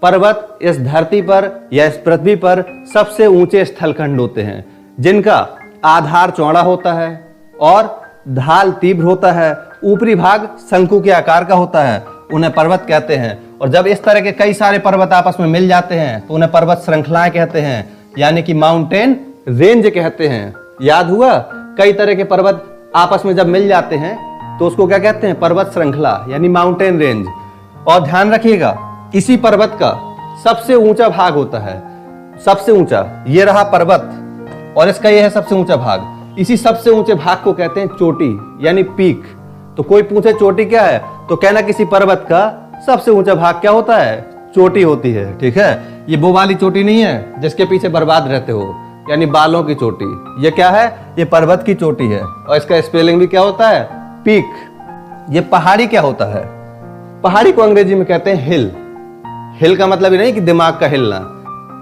पर्वत इस धरती पर या इस पृथ्वी पर सबसे ऊंचे स्थलखंड होते हैं जिनका आधार चौड़ा होता है और ढाल तीव्र होता है, ऊपरी भाग शंकु के आकार का होता है, उन्हें पर्वत कहते हैं। और जब इस तरह के कई सारे पर्वत आपस में मिल जाते हैं तो उन्हें पर्वत श्रृंखलाएं कहते हैं, यानी कि माउंटेन रेंज कहते हैं। याद हुआ, कई तरह के पर्वत आपस में जब मिल जाते हैं तो उसको क्या कहते हैं? पर्वत श्रृंखला, यानी माउंटेन रेंज। और ध्यान रखिएगा, इसी पर्वत का सबसे ऊंचा भाग होता है, सबसे ऊंचा ये रहा पर्वत और इसका ये है सबसे ऊंचा भाग। इसी सबसे ऊंचे भाग को कहते हैं चोटी, यानी पीक। तो कोई पूछे चोटी क्या है तो कहना किसी पर्वत का सबसे ऊंचा भाग क्या होता है? चोटी होती है। ठीक है, ये वो वाली चोटी नहीं है जिसके पीछे बर्बाद रहते हो, यानी बालों की चोटी। ये क्या है? ये पर्वत की चोटी है और इसका स्पेलिंग भी क्या होता है? पीक। ये पहाड़ी क्या होता है? पहाड़ी को अंग्रेजी में कहते हैं हिल। हिल का मतलब ये नहीं कि दिमाग का हिलना।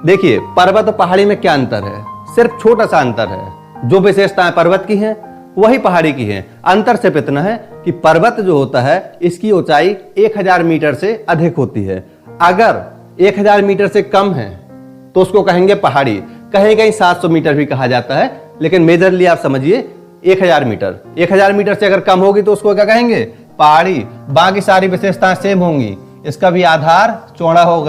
देखिए, पर्वत और पहाड़ी में क्या अंतर है? सिर्फ छोटा सा अंतर है। जो विशेषताएं पर्वत की हैं वही पहाड़ी की हैं। अंतर सिर्फ इतना है कि पर्वत जो होता है इसकी ऊंचाई 1000 मीटर से अधिक होती है। अगर 1000 मीटर से कम है तो उसको कहेंगे पहाड़ी। कहीं कहीं 700 मीटर भी कहा जाता है, लेकिन मेजरली आप समझिए 1000 मीटर। 1000 मीटर से अगर कम होगी तो उसको क्या कहेंगे? पहाड़ी। बाकी सारी विशेषताएं सेम होंगी, इसका भी आधार चौड़ा होगा।